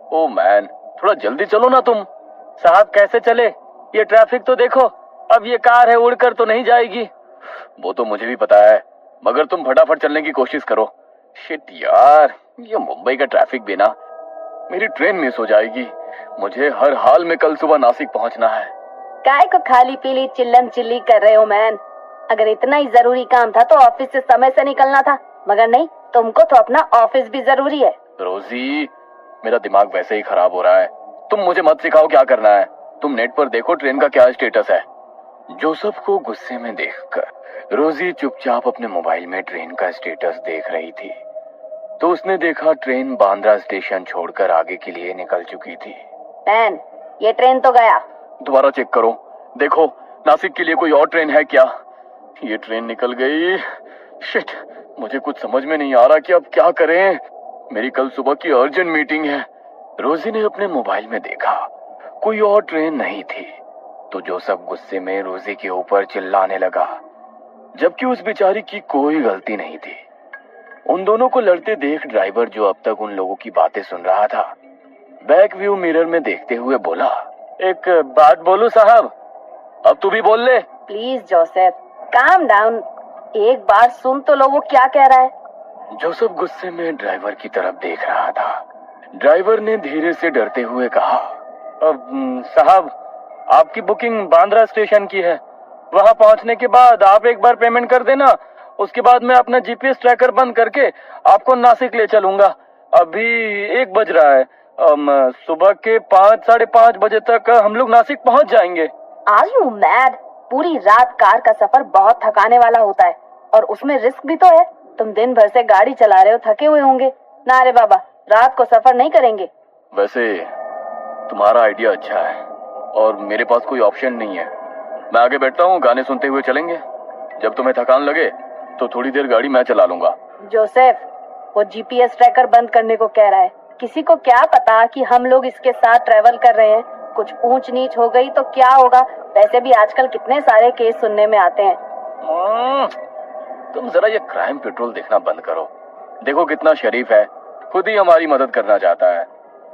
Oh man, थोड़ा जल्दी चलो ना तुम। साहब कैसे चले, ये ट्रैफिक तो देखो, अब ये कार है उड़कर तो नहीं जाएगी। वो तो मुझे भी पता है, मगर तुम फटाफट चलने की कोशिश करो। शिट यार, ये मुंबई का ट्रैफिक भी ना, मेरी ट्रेन मिस हो जाएगी। मुझे हर हाल में कल सुबह नासिक पहुंचना है। काय को खाली पीली चिल्लम चिल्ली कर रहे हो मैन? अगर इतना ही जरूरी काम था तो ऑफिस से समय से निकलना था, मगर नहीं, तुमको तो अपना ऑफिस भी जरूरी है। रोजी, मेरा दिमाग वैसे ही खराब हो रहा है, तुम मुझे मत सिखाओ क्या करना है। तुम नेट पर देखो ट्रेन का क्या स्टेटस है। जोसेफ को गुस्से में देखकर रोजी चुपचाप अपने मोबाइल में ट्रेन का स्टेटस देख रही थी, तो उसने देखा ट्रेन बांद्रा स्टेशन छोड़कर आगे के लिए निकल चुकी थी। मैन, ये ट्रेन तो गया। दोबारा चेक करो, देखो नासिक के लिए कोई और ट्रेन है क्या। ये ट्रेन निकल गई। शिट, मुझे कुछ समझ में नहीं आ रहा कि अब क्या करें। मेरी कल सुबह की अर्जेंट मीटिंग है। रोजी ने अपने मोबाइल में देखा, कोई और ट्रेन नहीं थी, तो जोसेफ गुस्से में रोजी के ऊपर चिल्लाने लगा, जबकि उस बेचारी की कोई गलती नहीं थी। उन दोनों को लड़ते देख ड्राइवर, जो अब तक उन लोगों की बातें सुन रहा था, बैक व्यू मिरर में देखते हुए बोला, एक बात बोलूं साहब? अब तू भी बोल ले। प्लीज जोसेफ, काम डाउन, एक बार सुन तो लो वो क्या कह रहा है। जोसेफ गुस्से में ड्राइवर की तरफ देख रहा था। ड्राइवर ने धीरे से डरते हुए कहा, साहब, आपकी बुकिंग बांद्रा स्टेशन की है। वहां पहुंचने के बाद आप एक बार पेमेंट कर देना, उसके बाद मैं अपना जीपीएस ट्रैकर बंद करके आपको नासिक ले चलूंगा। अभी 1 बज रहा है, सुबह के 5, साढ़े 5 बजे तक हम लोग नासिक पहुंच जाएंगे। Are you mad? पूरी रात कार का सफर बहुत थकाने वाला होता है, और उसमें रिस्क भी तो है। तुम दिन भर से गाड़ी चला रहे हो, थके हुए होंगे ना। रे बाबा, रात को सफर नहीं करेंगे। वैसे तुम्हारा आइडिया अच्छा है, और मेरे पास कोई ऑप्शन नहीं है। मैं आगे बैठता हूँ, गाने सुनते हुए चलेंगे। जब तुम्हें थकान लगे तो थोड़ी देर गाड़ी मैं चला लूंगा। जोसेफ, वो जीपीएस ट्रैकर बंद करने को कह रहा है। किसी को क्या पता कि हम लोग इसके साथ ट्रेवल कर रहे हैं। कुछ ऊंच नीच हो गई तो क्या होगा? वैसे भी आजकल कितने सारे केस सुनने में आते हैं। तुम जरा ये क्राइम पेट्रोल देखना बंद करो। देखो कितना शरीफ है, खुद ही हमारी मदद करना चाहता है।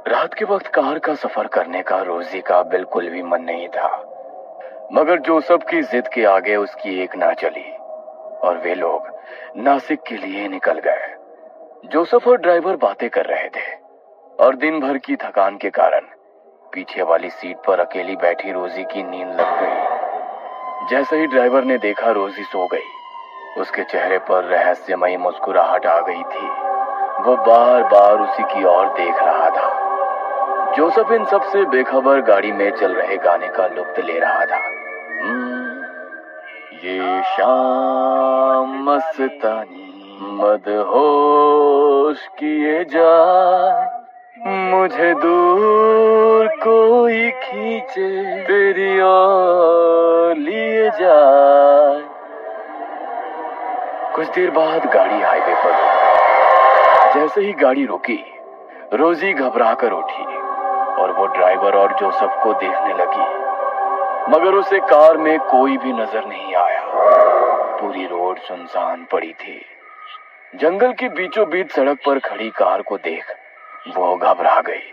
रात के वक्त कार का सफर करने का रोजी का बिल्कुल भी मन नहीं था, मगर जोसेफ की जिद के आगे उसकी एक ना चली, और वे लोग नासिक के लिए निकल गए। जोसेफ और ड्राइवर बातें कर रहे थे, और दिन भर की थकान के कारण पीछे वाली सीट पर अकेली बैठी रोजी की नींद लग गई। जैसे ही ड्राइवर ने देखा रोजी सो गई, उसके चेहरे पर रहस्यमयी मुस्कुराहट आ गई थी। वो बार बार उसी की ओर देख रहा था। जोसेफ इन सब से बेखबर गाड़ी में चल रहे गाने का लुत्फ ले रहा था। ये शाम मस्तानी मदहोश किए जाए, मुझे दूर कोई खींचे तेरी ओर लिए जाए। कुछ देर बाद गाड़ी हाईवे पर रुकी। जैसे ही गाड़ी रुकी, रोजी घबरा कर उठी और वो ड्राइवर और जोसेफ को देखने लगी, मगर उसे कार में कोई भी नजर नहीं आया। पूरी रोड सुनसान पड़ी थी। जंगल के बीचों बीच सड़क पर खड़ी कार को देख वो घबरा गई।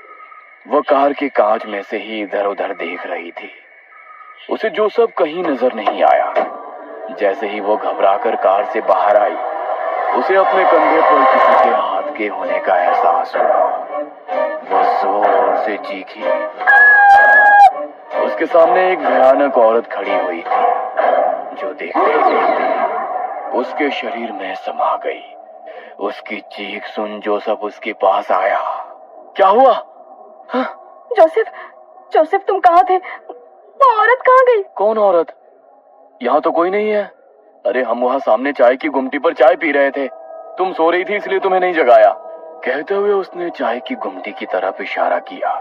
वो कार के कांच में से ही इधर उधर देख रही थी। उसे जोसेफ कहीं नजर नहीं आया। जैसे ही वो घबराकर कार से बाहर आई, उसे अपने कंधे पर किसी के हाथ के होने का एहसास हुआ। वो जोर से चीखी। उसके सामने एक भयानक औरत खड़ी हुई थी, जो देखते ही देखते उसके शरीर में समा गई। उसकी चीख सुन जोसेफ उसके पास आया। क्या हुआ? हाँ? जोसेफ तुम कहाँ थे? वो औरत कहाँ गई? कौन औरत? यहाँ तो कोई नहीं है। अरे हम वहाँ सामने चाय की गुमटी पर चाय पी रहे थे। तुम सो रही थी इसलिए तुम्हें नहीं जगाया। कहते हुए उसने चाय की गुमटी की तरफ इशारा किया,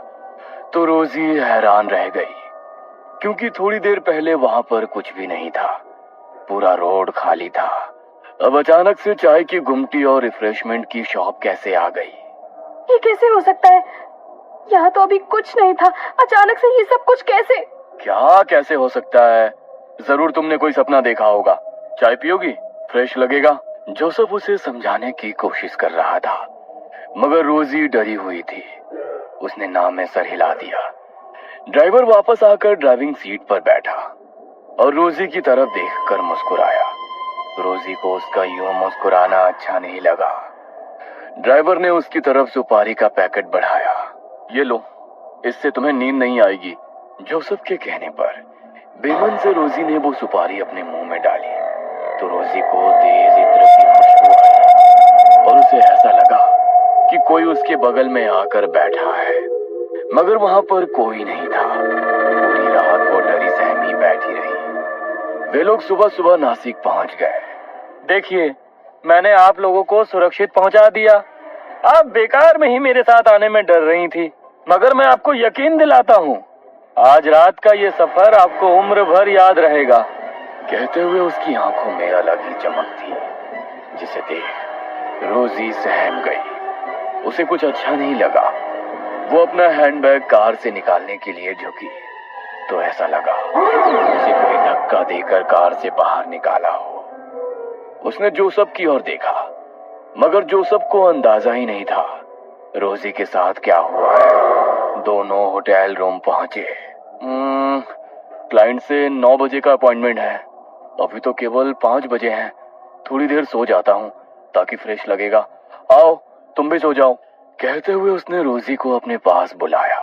तो रोजी हैरान रह गई, क्योंकि थोड़ी देर पहले वहाँ पर कुछ भी नहीं था। पूरा रोड खाली था। अब अचानक से चाय की गुमटी और रिफ्रेशमेंट की शॉप कैसे आ गई? ये कैसे हो सकता है? यहाँ तो अभी कुछ नहीं था, अचानक से ये सब कुछ कैसे? क्या कैसे हो सकता है? जरूर तुमने कोई सपना देखा होगा। चाय पियोगी? फ्रेश लगेगा। जोसेफ उसे समझाने की कोशिश कर रहा था, मगर रोजी डरी हुई थी। उसने ना में सर हिला दिया। ड्राइवर वापस आकर ड्राइविंग सीट पर बैठा और रोजी की तरफ देखकर मुस्कुराया। रोजी को उसका यूं मुस्कुराना अच्छा नहीं लगा। ड्राइवर ने उसकी तरफ सुपारी का पैकेट बढ़ाया। ये लो, इससे तुम्हें नींद नहीं आएगी। जोसेफ के कहने पर बेमन से रोजी ने वो सुपारी अपने मुंह में डाली तो रोजी को तेज इत्र की खुशबू आई और उसे ऐसा लगा कि कोई उसके बगल में आकर बैठा है, मगर वहां पर कोई नहीं था। पूरी रात वो डरी सहमी बैठी रही। वे लोग सुबह सुबह नासिक पहुंच गए। देखिए, मैंने आप लोगों को सुरक्षित पहुंचा दिया। आप बेकार में ही मेरे साथ आने में डर रही थी, मगर मैं आपको यकीन दिलाता हूँ, आज रात का ये सफर आपको उम्र भर याद रहेगा। कहते हुए उसकी आंखों में अलग ही चमक थी, जिसे देख रोजी सहम गई। उसे कुछ अच्छा नहीं लगा। वो अपना हैंडबैग कार से निकालने के लिए झुकी तो ऐसा लगा उसे कोई धक्का देकर कार से बाहर निकाला हो। उसने जोसेफ की ओर देखा, मगर जोसेफ को अंदाजा ही नहीं था रोजी के साथ क्या हुआ है। दोनों होटल रूम पहुंचे। क्लाइंट से 9 बजे का अपॉइंटमेंट है, अभी तो केवल 5 बजे हैं। थोड़ी देर सो जाता हूँ ताकि फ्रेश लगेगा। आओ, तुम भी सो जाओ। कहते हुए उसने रोजी को अपने पास बुलाया,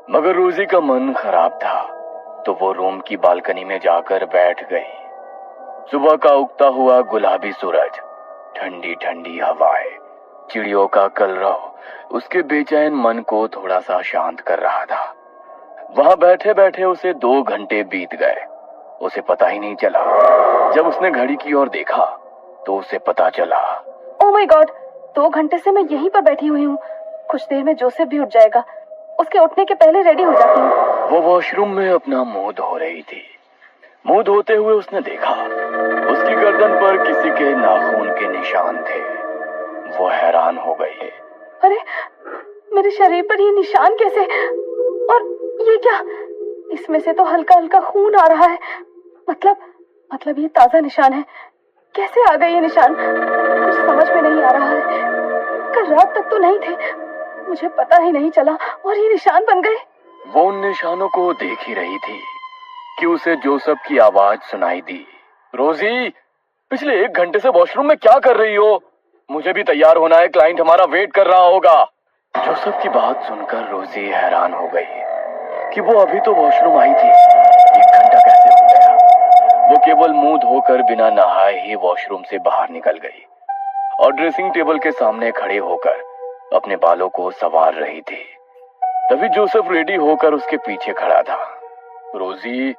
मगर रोजी का मन खराब था तो वो रूम की बालकनी में जाकर बैठ गई। सुबह का उगता हुआ गुलाबी सूरज, ठंडी ठंडी हवाएं, चिड़ियों का कलरव उसके बेचैन मन को थोड़ा सा शांत कर रहा था। वहां बैठे बैठे उसे 2 घंटे बीत गए। उसे पता ही नहीं चला। जब उसने घड़ी की ओर देखा तो उसे पता चला। ओह माय गॉड, 2 घंटे से मैं यहीं पर बैठी हुई हूँ। कुछ देर में जोसेफ भी उठ जाएगा। उसके उठने के पहले रेडी हो जाती हूँ। वो वॉशरूम में अपना मुंह धो रही थी। मुंह धोते हुए उसने देखा उसकी गर्दन पर किसी के नाखून के निशान थे। वो हैरान हो गई। अरे, मेरे शरीर पर ये निशान कैसे? और ये क्या? इसमें से तो हल्का हल्का खून आ रहा है। मतलब ये ताजा निशान है। कैसे आ गए ये निशान? कुछ समझ में नहीं आ रहा है। कल रात तक तो नहीं थे, मुझे पता ही नहीं चला और ये निशान बन गए। वो उन निशानों को देख ही रही थी कि उसे जोसेफ की आवाज सुनाई दी। रोजी, पिछले 1 घंटे से वॉशरूम में क्या कर रही हो? मुझे भी तैयार होना है, क्लाइंट हमारा वेट कर रहा होगा। जोसेफ की बात सुनकर रोजी हैरान हो गई कि वो अभी तो वॉशरूम आई थी, 1 घंटा कैसे हो गया। वो केवल मुंह धोकर बिना नहाए ही वॉशरूम से बाहर निकल गई और ड्रेसिंग टेबल के सामने खड़े होकर अपने बालों को संवार रही थी। तभी जोसेफ रेडी होकर उसके पीछे खड़ा था। रोजी,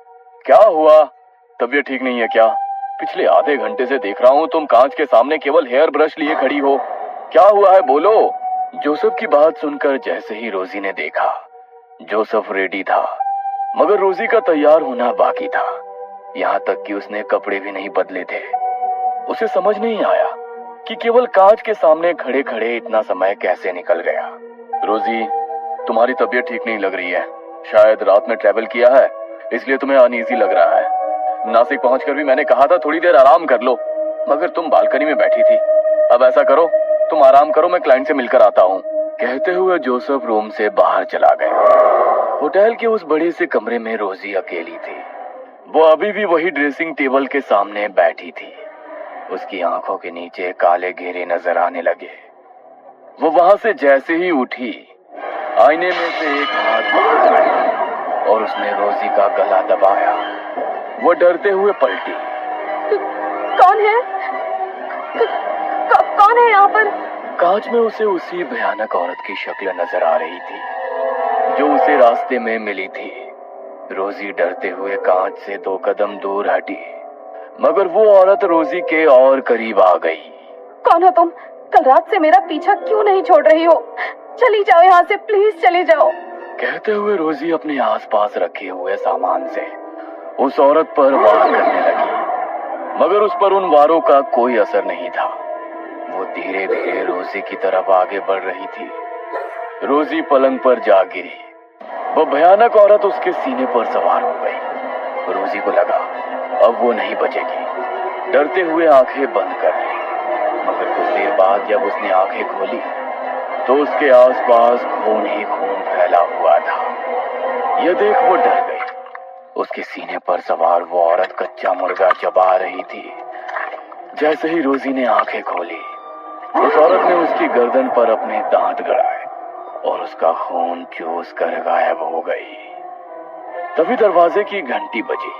क्या हुआ? तबीयत ठीक नहीं है क्या? पिछले आधे घंटे से देख रहा हूँ तुम कांच के सामने केवल हेयर ब्रश लिए खड़ी हो। क्या हुआ है, बोलो। जोसेफ की बात सुनकर जैसे ही रोजी ने देखा, जोसेफ रेडी था, मगर रोजी का तैयार होना बाकी था। यहाँ तक कि उसने कपड़े भी नहीं बदले थे। उसे समझ नहीं आया कि केवल कांच के सामने खड़े खड़े इतना समय कैसे निकल गया। रोजी, तुम्हारी तबीयत ठीक नहीं लग रही है। शायद रात में ट्रैवल किया है, इसलिए तुम्हें अनईजी लग रहा है। नासिक पहुंचकर भी मैंने कहा था थोड़ी देर आराम कर लो, मगर तुम बालकनी में बैठी थी। अब ऐसा करो, तुम आराम करो, मैं क्लाइंट से मिलकर आता हूँ। कहते हुए जोसेफ रूम से बाहर चला गया। होटल के उस बड़े से कमरे में रोजी अकेली थी। वो अभी भी वही ड्रेसिंग टेबल के सामने बैठी थी। उसकी आंखों के नीचे काले घेरे नजर आने लगे। वो वहां से जैसे ही उठी, आईने में से एक हाथ बाहर आया और उसने रोजी का गला दबाया। वो डरते हुए पलटी। कौन है? कौन है यहाँ पर? कांच में उसे उसी भयानक औरत की शक्ल नजर आ रही थी जो उसे रास्ते में मिली थी। रोजी डरते हुए कांच से 2 कदम दूर हटी, मगर वो औरत रोजी के और करीब आ गई। कौन हो तुम? कल रात से मेरा पीछा क्यों नहीं छोड़ रही हो? चली जाओ यहाँ से, प्लीज चली जाओ। कहते हुए रोजी अपने आसपास रखे हुए सामान से उस औरत पर वार करने लगी, मगर उस पर उन वारों का कोई असर नहीं था। वो धीरे धीरे रोजी की तरफ आगे बढ़ रही थी। रोजी पलंग पर जा गिरी। वो भयानक औरत उसके सीने पर सवार हो गई। रोजी को लगा अब वो नहीं बचेगी। डरते हुए आंखें बंद कर ली, मगर कुछ देर बाद जब उसने आंखें खोली तो उसके आसपास खून ही खून फैला हुआ था। यह देख वो डर गई। उसके सीने पर सवार वो औरत कच्चा मुर्गा चबा रही थी। जैसे ही रोजी ने आंखें खोली, उस औरत ने उसकी गर्दन पर अपने दांत गड़ाए और उसका खून चूस कर गायब हो गई। तभी दरवाजे की घंटी बजी।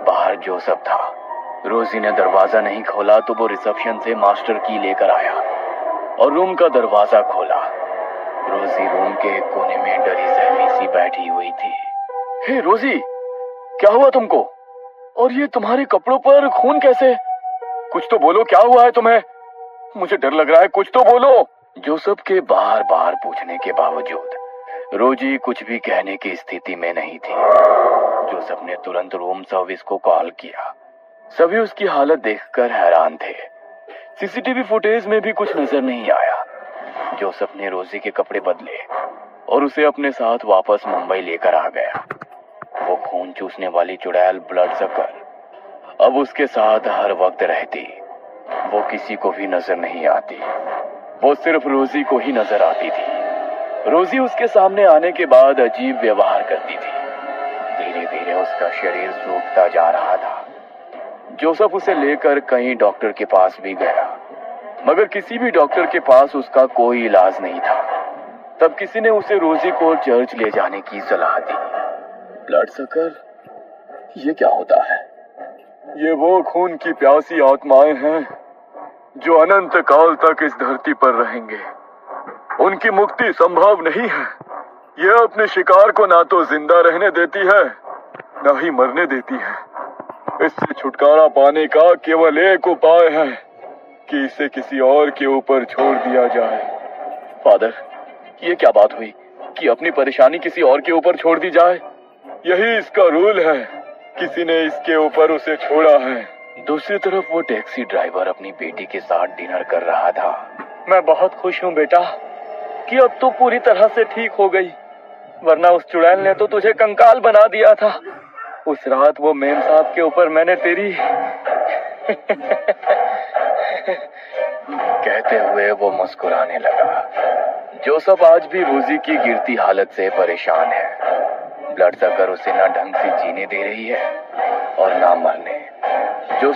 बाहर जोसेफ था। रोजी ने दरवाजा नहीं खोला तो वो रिसेप्शन से मास्टर की लेकर आया और रूम का दरवाजा खोला। रोजी रूम के एक कोने में डरी सहमी सी बैठी हुई थी। हे रोजी, क्या हुआ तुमको? और ये तुम्हारे कपड़ों पर खून कैसे? कुछ तो बोलो, क्या हुआ है तुम्हें? मुझे डर लग रहा है, कुछ तो बोलो। जोसेफ के बार बार पूछने के बावजूद रोजी कुछ भी कहने की स्थिति में नहीं थी। जोसेफ ने तुरंत रूम सर्विस को कॉल किया। सभी उसकी हालत देखकर हैरान थे। सीसीटीवी फुटेज में भी कुछ नजर नहीं आया। जोसेफ ने रोजी के कपड़े बदले और उसे अपने साथ वापस मुंबई लेकर आ गया। वो खून चूसने वाली चुड़ैल ब्लड सकर अब उसके साथ हर वक्त रहती। वो किसी को भी नजर नहीं आती। वो सिर्फ रोजी को ही नजर आती थी। रोजी उसके सामने आने के बाद अजीब व्यवहार करती थी। धीरे धीरे उसका शरीर सूखता जा रहा था। जोसेफ उसे लेकर कई डॉक्टर के पास भी गया, मगर किसी भी डॉक्टर के पास उसका कोई इलाज नहीं था। तब किसी ने उसे रोजी को चर्च ले जाने की सलाह दी। ब्लड सकर, ये क्या होता है? ये वो खून की प्यासी आत्माएं हैं जो अनंत काल तक इस धरती पर रहेंगे। उनकी मुक्ति संभव नहीं है। यह अपने शिकार को ना तो जिंदा रहने देती है, ना ही मरने देती है। इससे छुटकारा पाने का केवल एक उपाय है कि इसे किसी और के ऊपर छोड़ दिया जाए। फादर, ये क्या बात हुई कि अपनी परेशानी किसी और के ऊपर छोड़ दी जाए? यही इसका रूल है। किसी ने इसके ऊपर उसे छोड़ा है। दूसरी तरफ वो टैक्सी ड्राइवर अपनी बेटी के साथ डिनर कर रहा था। मैं बहुत खुश हूँ बेटा कि अब तू पूरी तरह से ठीक हो गई, वरना उस चुड़ैल ने तो तुझे कंकाल बना दिया था। उस रात वो मेम साहब के ऊपर मैंने तेरी कहते हुए वो मुस्कुराने लगा। जोसेफ आज भी रोजी की गिरती हालत से परेशान है। ब्लड सकर उसे ना ढंग से जीने दे रही है और ना मरने। जोसेफ